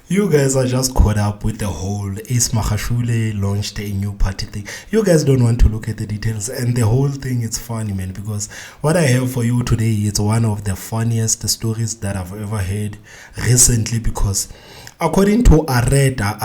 You guys are just caught up with the whole Ace Magashule launched a new party thing. You guys don't want to look at the details, and the whole thing is funny, man, because what I have for you today is one of the funniest stories that I've ever heard recently, because according to ARETA,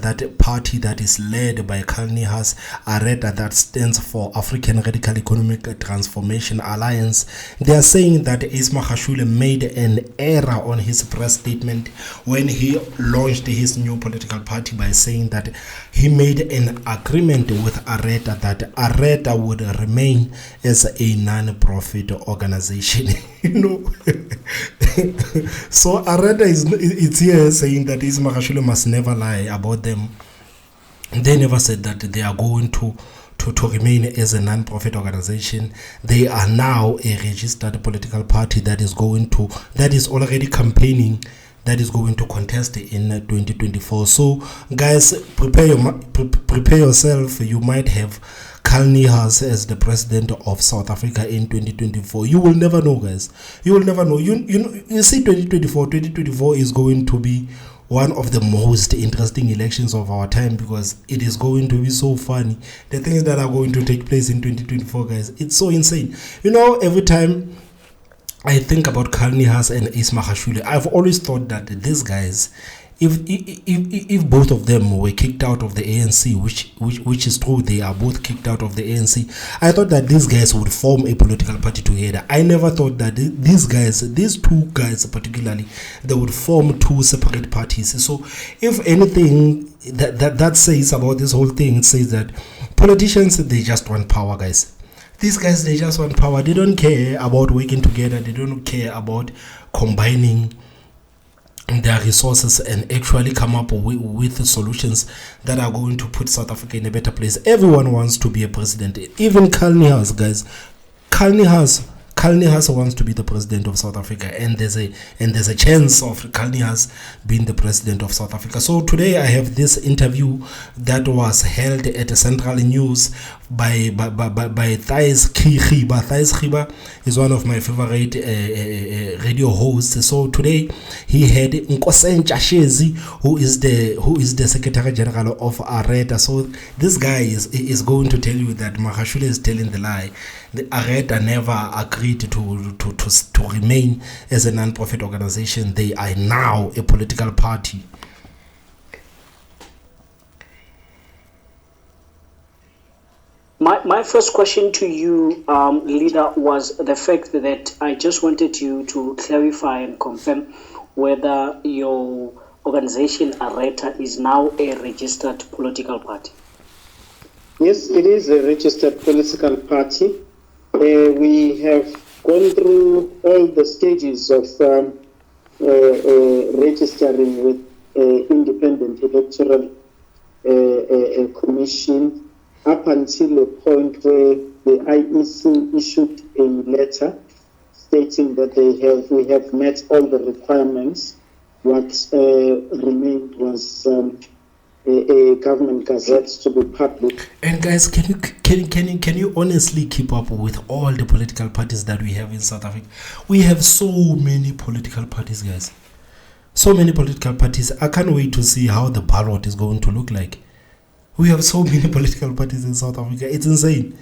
that party that is led by Kalnihas, ARETA, that stands for African Radical Economic Transformation Alliance, they are saying that Ace Magashule made an error on his press statement when he launched his new political party by saying that he made an agreement with ARETA that ARETA would remain as a non-profit organization. So ARETA it's here saying that Ace Magashule must never lie about them. They never said that they are going to remain as a non-profit organization. They are now a registered political party that is already campaigning, that is going to contest in 2024. So guys, prepare yourself. You might have Kalnihas as the president of South Africa in 2024. You will never know, guys. You will never know. You see, 2024 is going to be one of the most interesting elections of our time, because it is going to be so funny. The things that are going to take place in 2024, guys, it's so insane. Every time I think about Kalnihas and Ace Magashule, I've always thought that these guys, if both of them were kicked out of the ANC, which is true, they are both kicked out of the ANC, I thought that these guys would form a political party together. I never thought that these two guys particularly, they would form two separate parties. So if anything that says about this whole thing, it says that politicians, they just want power, guys. These guys, they just want power. They don't care about working together. They don't care about combining their resources and actually come up with solutions that are going to put South Africa in a better place. Everyone wants to be a president. Even Kalnihas, guys. Kalnihas wants to be the president of South Africa, and there's a chance of Kalnihas being the president of South Africa. So today I have this interview that was held at Central News by Thais Khiba. Thais Khiba is one of my favorite radio hosts. So today he had Nkosentsha Shezi, who is the Secretary General of ARETA. So this guy is going to tell you that Magashule is telling the lie. The ARETA never agreed to remain as a non-profit organization. They are now a political party. My first question to you, leader, was the fact that I just wanted you to clarify and confirm whether your organization ARETA is now a registered political party. Yes, it is a registered political party. We have gone through all the stages of registering with independent electoral commission up until a point where the IEC issued a letter stating that we have met all the requirements. What remained was a government gazette to be public. And guys, can you honestly keep up with all the political parties that we have in South Africa? We have so many political parties, guys. So many political parties. I can't wait to see how the ballot is going to look like. We have so many political parties in South Africa. It's insane.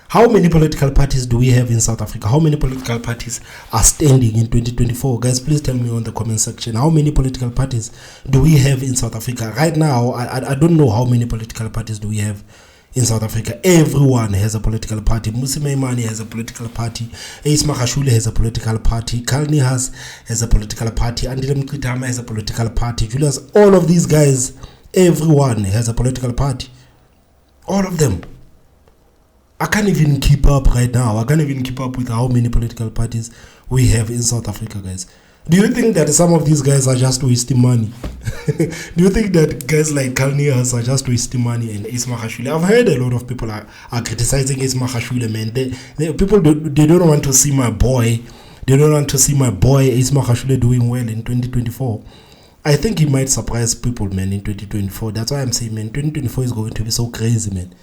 How many political parties do we have in South Africa? How many political parties are standing in 2024? Guys, please tell me on the comment section. How many political parties do we have in South Africa? Right now, I don't know how many political parties do we have in South Africa. Everyone has a political party. Musi Maimane has a political party. Ace Magashule has a political party. Kalnihas has a political party. Andile Mkritama has a political party. Julius, all of these guys, everyone has a political party. All of them. I can't even keep up right now. I can't even keep up with how many political parties we have in South Africa, guys. Do you think that some of these guys are just wasting money? Do you think that guys like Kalnihas are just wasting money and Ace Magashule? I've heard a lot of people are criticizing Ace Magashule, man. People they don't want to see my boy. They don't want to see my boy Ace Magashule doing well in 2024. I think he might surprise people, man, in 2024. That's why I'm saying, man, 2024 is going to be so crazy, man.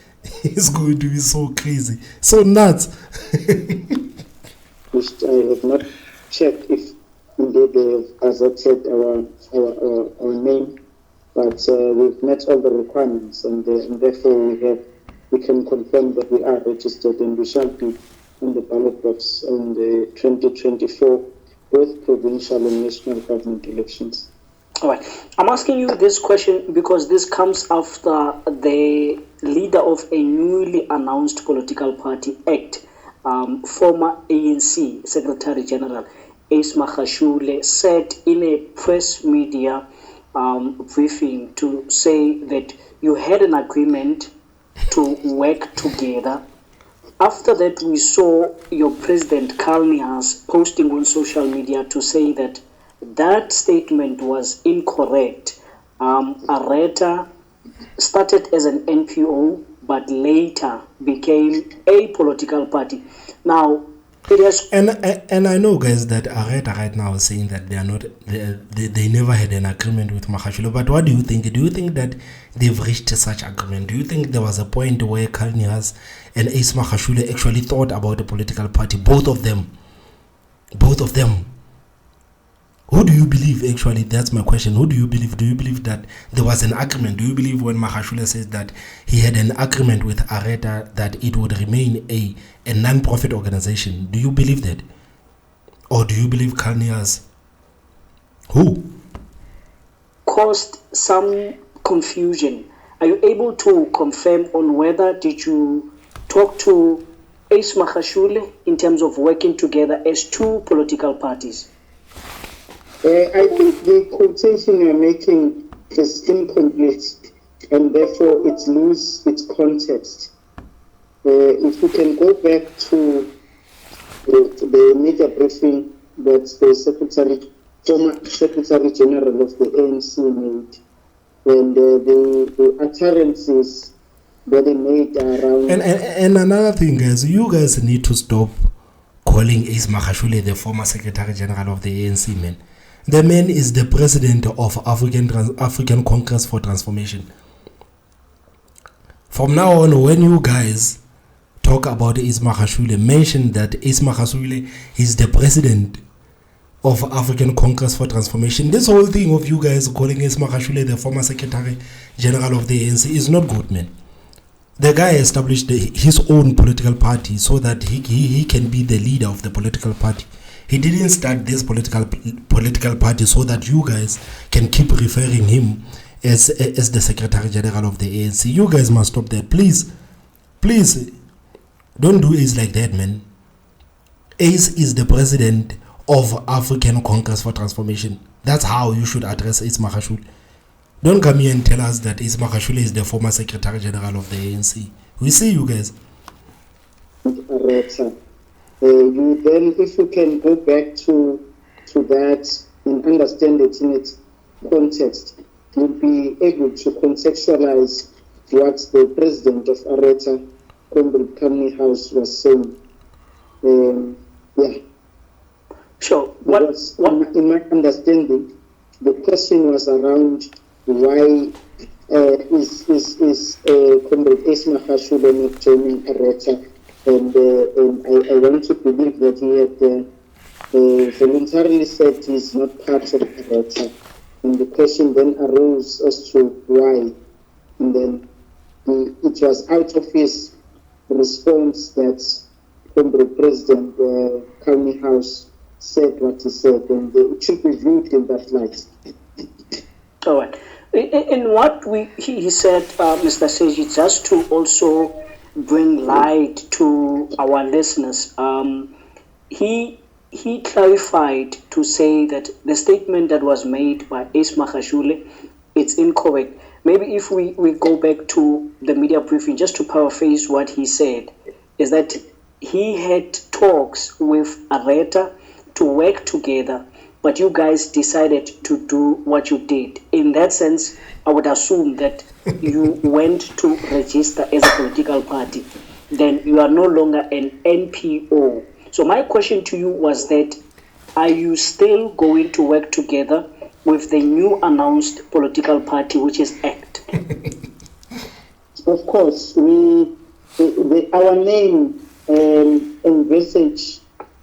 It's going to be so crazy, so nuts. Which I have not checked if indeed they have gazetted our name, but we've met all the requirements, and therefore we can confirm that we are registered and we shall be in the ballot box in the 2024 both provincial and national government elections. All right. I'm asking you this question because this comes after the leader of a newly announced political party ACT, former ANC Secretary General Ace Magashule, said in a press media briefing to say that you had an agreement to work together. After that, we saw your president, Carl Nihas, posting on social media to say that that statement was incorrect. ARETA started as an NPO, but later became a political party. Now, it has... And I know, guys, that ARETA right now is saying that they are not, they never had an agreement with Magashule. But what do you think? Do you think that they've reached such agreement? Do you think there was a point where Carl Nihas and Ace Magashule actually thought about a political party? Both of them. Who do you believe, actually? That's my question. Who do you believe? Do you believe that there was an agreement? Do you believe when Magashule says that he had an agreement with ARETA that it would remain a non-profit organization? Do you believe that? Or do you believe Carl Nihas? Who? Caused some confusion. Are you able to confirm on whether did you talk to Ace Magashule in terms of working together as two political parties? I think the quotation you're making is incomplete, and therefore it loses its context. If we can go back to the media briefing that the former Secretary General of the ANC made, and the utterances that he made around... And another thing, guys, you guys need to stop calling Ace Magashule the former Secretary General of the ANC, man. The man is the president of African Congress for Transformation. From now on, when you guys talk about Ace Magashule, mention that Ace Magashule is the president of African Congress for Transformation. This whole thing of you guys calling Ace Magashule the former Secretary General of the ANC is not good, man. The guy established his own political party so that he can be the leader of the political party. He didn't start this political party so that you guys can keep referring him as the Secretary General of the ANC. You guys must stop that. Please, don't do Ace like that, man. Ace is the president of African Congress for Transformation. That's how you should address Ace Magashule. Don't come here and tell us that Ace Magashule is the former Secretary General of the ANC. We see you guys. You then, if you can go back to that and understand it in its context, you'll be able to contextualize what the president of ARETA, Comrade Carl Nihas, was saying. Sure. In my understanding, the question was around why is Comrade Ace Magashule not joining ARETA? And I want to believe that he had voluntarily said he's not part of ARETA. And the question then arose as to why. And then it was out of his response that the President Carl Nihas said what he said, and it should be viewed in that light. All right. In what he said, Mr. Seji, just to also bring light to our listeners, he clarified to say that the statement that was made by Ace Magashule, it's incorrect. Maybe if we go back to the media briefing, just to paraphrase what he said, is that he had talks with ARETA to work together, but you guys decided to do what you did. In that sense, I would assume that you went to register as a political party. Then you are no longer an NPO. So my question to you was that, are you still going to work together with the new announced political party, which is ACT? Of course, our name and message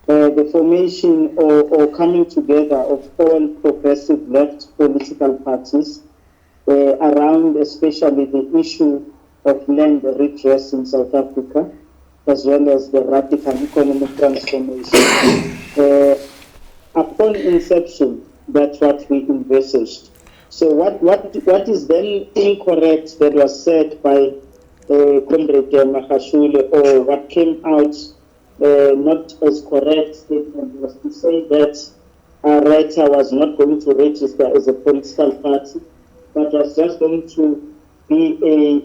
the formation or coming together of all progressive left political parties around especially the issue of land redress in South Africa, as well as the radical economic transformation. Upon inception, that's what we envisaged. So what is then incorrect that was said by Comrade Magashule, or what came out not as correct statement, was to say that ARETA was not going to register as a political party, but was just going to be a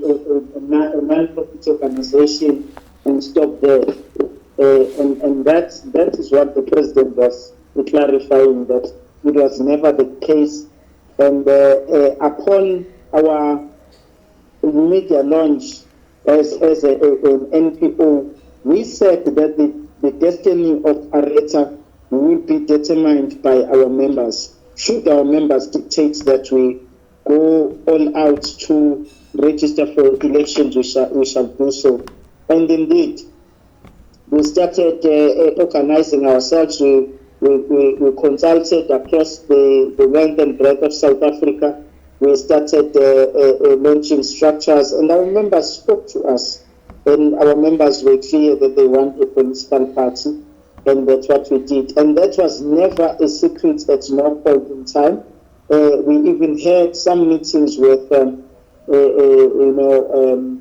non-profit organization and stop there. And that is what the president was clarifying, that it was never the case. And upon our media launch as an NPO, we said that the destiny of ARETA will be determined by our members. Should our members dictate that we go all out to register for elections, we shall do so. And indeed, we started organizing ourselves. We consulted across the length and breadth of South Africa. We started launching structures, and our members spoke to us. And our members were clear that they want a political party, and that's what we did. And that was never a secret at no point in time. We even had some meetings with,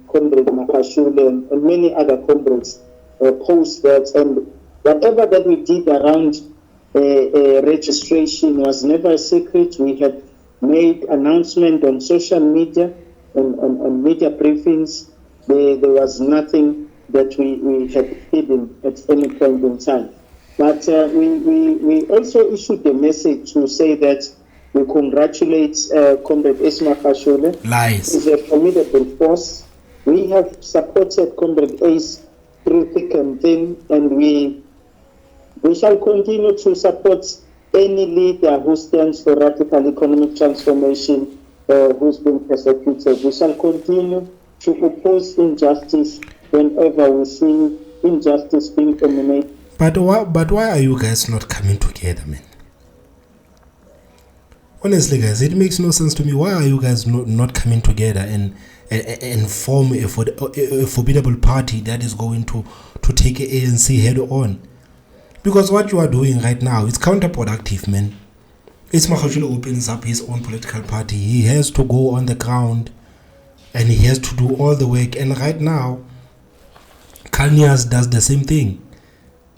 Comrade Magashule and many other comrades post that, and whatever that we did around registration was never a secret. We had made announcement on social media, on media briefings. There was nothing that we had hidden at any point in time. But we also issued a message to say that we congratulate Comrade Ace Magashule. Lies. He's a formidable force. We have supported Comrade Ace through thick and thin, and we shall continue to support any leader who stands for radical economic transformation, who's been persecuted. We shall continue to oppose injustice whenever we see injustice being eliminated. But why are you guys not coming together, man? Honestly, guys, it makes no sense to me. Why are you guys not coming together and form a formidable party that is going to take ANC head on? Because what you are doing right now is counterproductive, man. Ace Magashule opens up his own political party. He has to go on the ground and he has to do all the work. And right now, Kanyas does the same thing.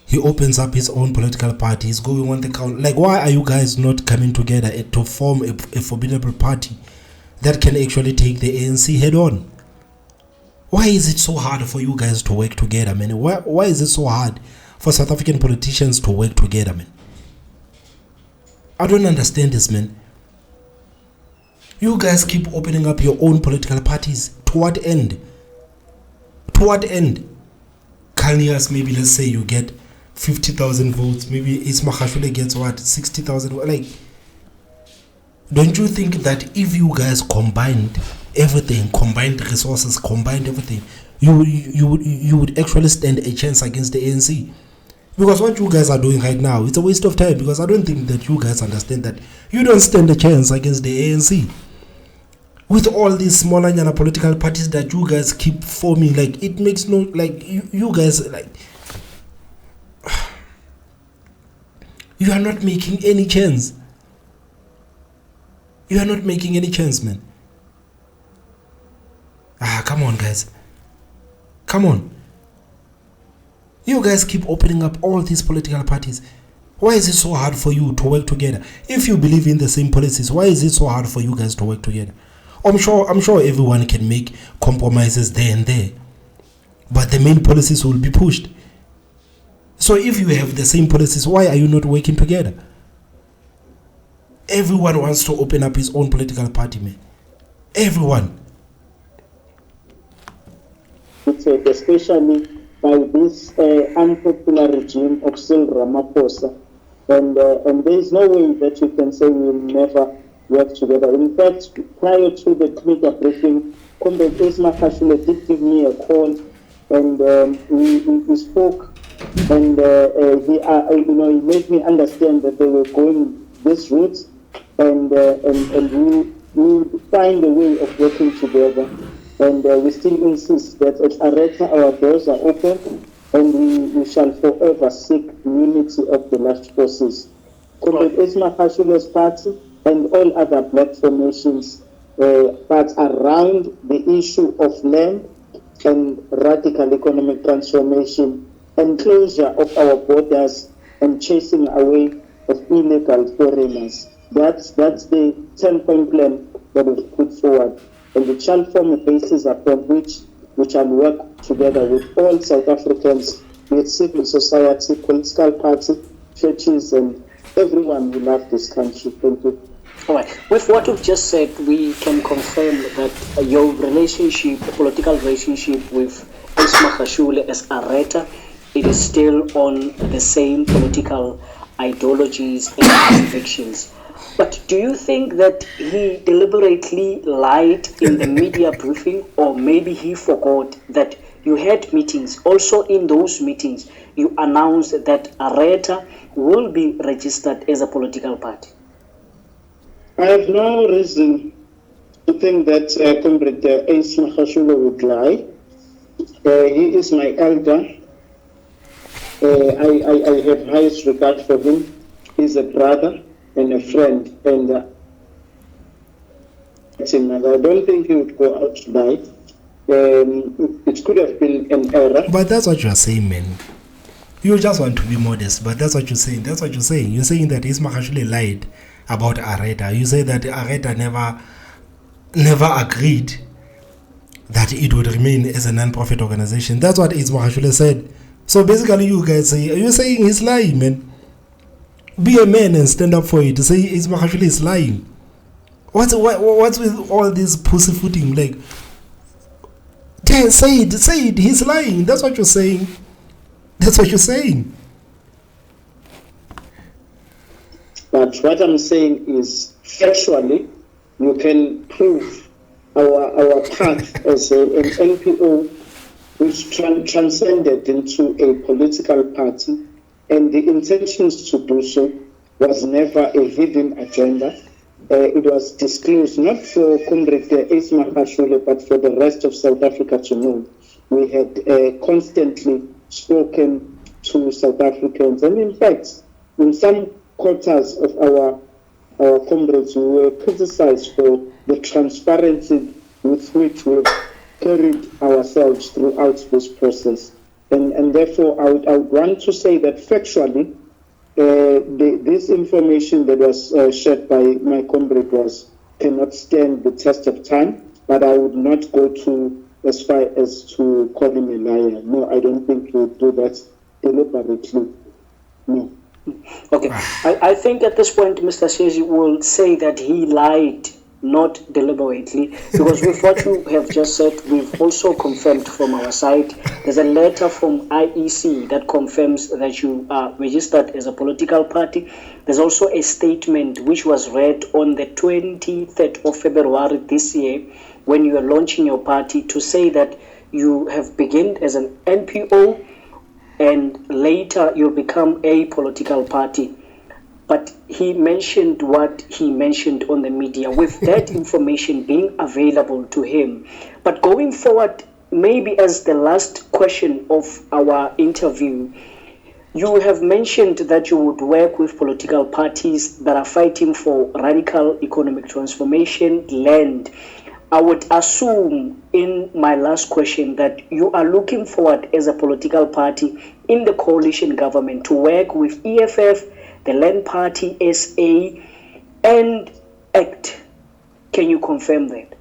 He opens up his own political party. He's going on the ground. Like, why are you guys not coming together to form a formidable party that can actually take the ANC head on? Why is it so hard for you guys to work together, man? Why is it so hard for South African politicians to work together, man? I don't understand this, man. You guys keep opening up your own political parties. To what end? To what end? Kanyas, maybe let's say you get 50,000 votes. Maybe Ace Magashule gets what? 60,000. Like, don't you think that if you guys combined everything, combined resources, combined everything, you would actually stand a chance against the ANC? Because what you guys are doing right now, it's a waste of time, because I don't think that you guys understand that you don't stand a chance against the ANC. With all these smaller political parties that you guys keep forming, like, it makes no, like, you guys, like, you are not making any chance. You are not making any chance, man. Come on, guys. Come on. You guys keep opening up all these political parties. Why is it so hard for you to work together? If you believe in the same policies, why is it so hard for you guys to work together? I'm sure everyone can make compromises there and there, but the main policies will be pushed. So if you have the same policies, why are you not working together? Everyone wants to open up his own political party, man. Everyone. Especially by this unpopular regime of Cyril Ramaphosa. And there is no way that you can say we will never work together. In fact, prior to the media briefing, Comrade Ace Magashule did give me a call, and we spoke And he made me understand that they were going this route, and we find a way of working together. And we still insist that at ARETA our doors are open, and we shall forever seek unity of the last process. Comrade Ace Magashule's party and all other black formations but around the issue of land and radical economic transformation and closure of our borders and chasing away of illegal foreigners. That's the 10-point plan that we've put forward. And it shall form a basis upon which we shall work together with all South Africans, with civil society, political parties, churches, and everyone who loves this country. Thank you. All right. With what you've just said, we can confirm that your relationship, political relationship with Ace Magashule as ARETA, it is still on the same political ideologies and convictions. But do you think that he deliberately lied in the media briefing, or maybe he forgot that you had meetings? Also in those meetings, you announced that ARETA will be registered as a political party. I have no reason to think that Comrade Ace Magashule would lie. He is my elder. I have highest regard for him. He's a brother and a friend, and I don't think he would go out to lie. It could have been an error. But that's what you're saying, man. You just want to be modest, but that's what you're saying. That's what you're saying. You're saying that Ace Magashule lied about ARETA. You say that ARETA never agreed that it would remain as a non-profit organization. That's what Ace Magashule said. So basically, you guys say, you're saying he's lying, man. Be a man and stand up for it. Say Ace Magashule is lying. What's with all this pussyfooting? Like, say it. He's lying. That's what you're saying. That's what you're saying. But what I'm saying is, factually, you can prove our path as an NPO which transcended into a political party, and the intentions to do so was never a hidden agenda. It was disclosed not for Comrade Ace Magashule, but for the rest of South Africa to know. We had constantly spoken to South Africans, and in fact, in some quarters of our comrades, we were criticized for the transparency with which we've carried ourselves throughout this process. And therefore, I would want to say that factually, this information that was shared by my comrade cannot stand the test of time, but I would not go as far as to call him a liar. No, I don't think he would do that deliberately. No. Okay. I think at this point, Mr. Shezi will say that he lied, not deliberately, because with what you have just said, we've also confirmed from our side. There's a letter from IEC that confirms that you are registered as a political party. There's also a statement which was read on the 23rd of February this year when you are launching your party to say that you have begun as an NPO and later you become a political party. But he mentioned what he mentioned on the media, with that information being available to him. But going forward, maybe as the last question of our interview, you have mentioned that you would work with political parties that are fighting for radical economic transformation, land. I would assume in my last question that you are looking forward as a political party in the coalition government to work with EFF, the Land Party SA, and ACT. Can you confirm that?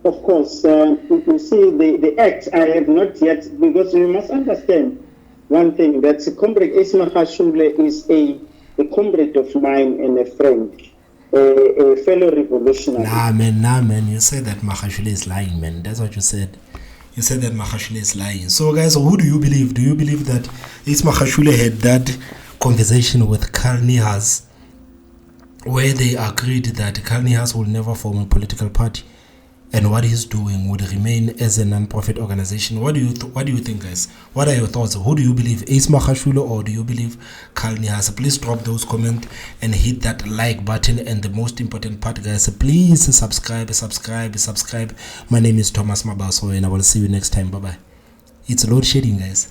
Of course. You see, the ACT, I have not yet, because you must understand one thing, that Comrade Ace Magashule is a comrade of mine and a friend. A fellow revolutionary. Nah, man. You said that Magashule is lying, man. That's what you said. You said that Magashule is lying. So, guys, who do you believe? Do you believe that Ace Magashule had that conversation with Karl Nehaas where they agreed that Karl Nehaas will never form a political party? and what he's doing would remain as a non-profit organization. What do you think, guys? What are your thoughts? Who do you believe, Ace Magashule or do you believe Carl Nyasa? Please drop those comments and hit that like button. And the most important part, guys, please subscribe. My name is Thomas Mabaso, and I will see you next time. Bye bye. It's load shedding, guys.